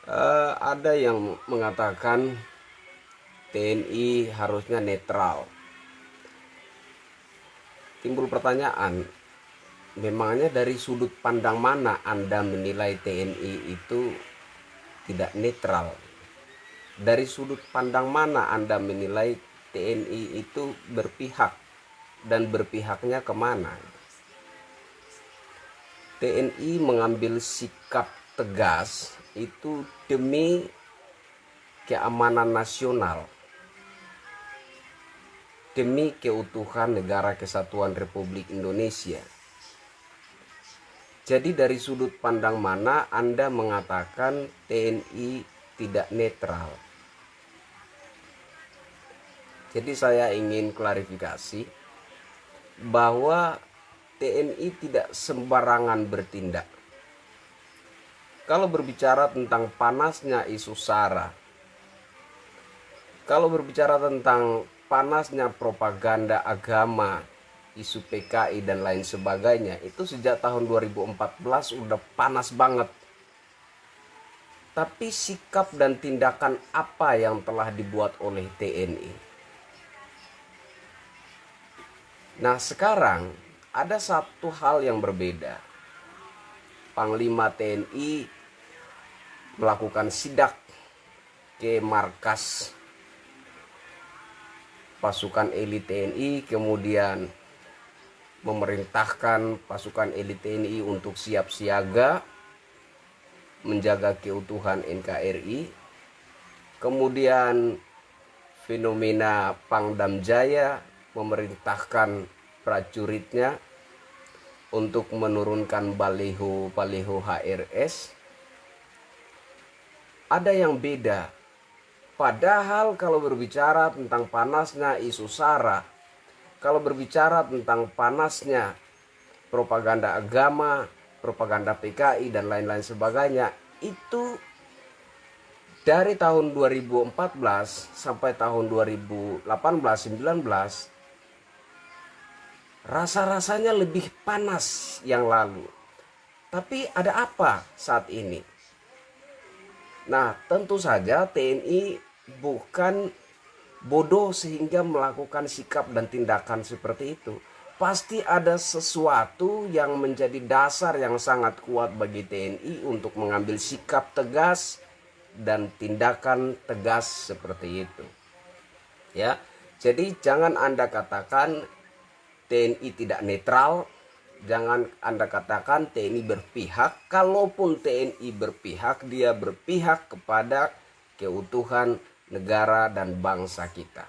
Ada yang mengatakan TNI harusnya netral. Timbul pertanyaan, memangnya dari sudut pandang mana Anda menilai TNI itu tidak netral? Dari sudut pandang mana Anda menilai TNI itu berpihak dan berpihaknya kemana? TNI mengambil sikap tegas itu demi keamanan nasional, demi keutuhan Negara Kesatuan Republik Indonesia. Jadi dari sudut pandang mana Anda mengatakan TNI tidak netral? Jadi saya ingin klarifikasi bahwa TNI tidak sembarangan bertindak. Kalau berbicara tentang panasnya isu SARA, kalau berbicara tentang panasnya propaganda agama, isu PKI dan lain sebagainya, itu sejak tahun 2014 udah panas banget. Tapi sikap dan tindakan apa yang telah dibuat oleh TNI? Nah, sekarang ada satu hal yang berbeda. Panglima TNI melakukan sidak ke markas pasukan elit TNI, kemudian memerintahkan pasukan elit TNI untuk siap siaga menjaga keutuhan NKRI. Kemudian fenomena Pangdam Jaya memerintahkan prajuritnya untuk menurunkan baliho HRS. Ada yang beda. Padahal kalau berbicara tentang panasnya isu SARA, kalau berbicara tentang panasnya propaganda agama, propaganda PKI dan lain-lain sebagainya, itu dari tahun 2014 sampai tahun 2018-19 rasa-rasanya lebih panas yang lalu. Tapi ada apa saat ini? Nah, tentu saja TNI bukan bodoh sehingga melakukan sikap dan tindakan seperti itu. Pasti ada sesuatu yang menjadi dasar yang sangat kuat bagi TNI untuk mengambil sikap tegas dan tindakan tegas seperti itu. Ya. Jadi jangan Anda katakan TNI tidak netral, jangan Anda katakan TNI berpihak. Kalaupun TNI berpihak, dia berpihak kepada keutuhan negara dan bangsa kita.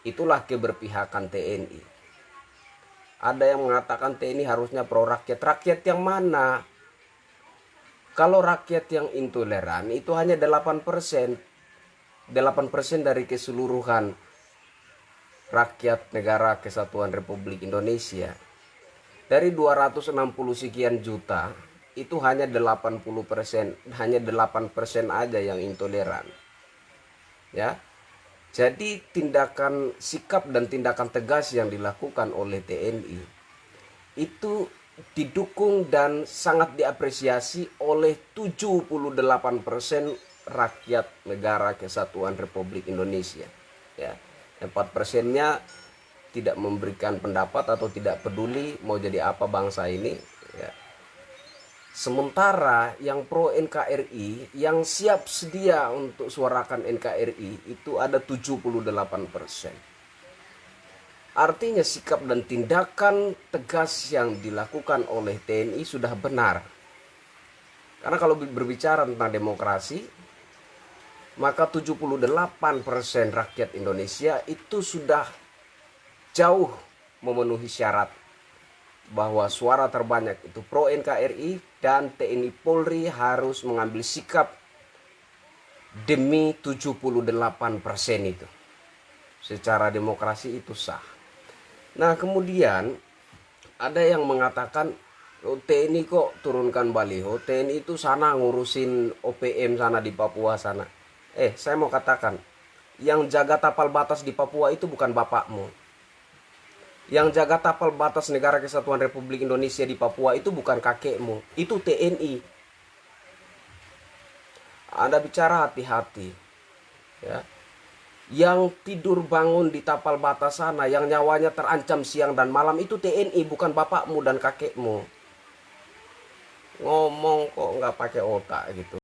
Itulah keberpihakan TNI. Ada yang mengatakan TNI harusnya pro rakyat. Rakyat yang mana? Kalau rakyat yang intoleran itu hanya 8%. 8% dari keseluruhan rakyat negara Kesatuan Republik Indonesia. Dari 260 sekian juta, itu hanya 80%, hanya 8% aja yang intoleran. Ya. Jadi tindakan sikap dan tindakan tegas yang dilakukan oleh TNI itu didukung dan sangat diapresiasi oleh 78% rakyat negara Kesatuan Republik Indonesia. Ya. 4%-nya tidak memberikan pendapat atau tidak peduli mau jadi apa bangsa ini. Ya. Sementara yang pro NKRI, yang siap sedia untuk suarakan NKRI itu ada 78%. Artinya sikap dan tindakan tegas yang dilakukan oleh TNI sudah benar. Karena kalau berbicara tentang demokrasi, maka 78% rakyat Indonesia itu sudah jauh memenuhi syarat bahwa suara terbanyak itu pro NKRI dan TNI Polri harus mengambil sikap demi 78% itu. Secara demokrasi itu sah. Nah, kemudian ada yang mengatakan TNI kok turunkan baliho, TNI itu sana ngurusin OPM sana di Papua sana. Saya mau katakan, yang jaga tapal batas di Papua itu bukan bapakmu. Yang jaga tapal batas Negara Kesatuan Republik Indonesia di Papua itu bukan kakekmu, itu TNI. Anda bicara hati-hati, ya. Yang tidur bangun di tapal batas sana, yang nyawanya terancam siang dan malam itu TNI, bukan bapakmu dan kakekmu. Ngomong kok nggak pakai otak gitu.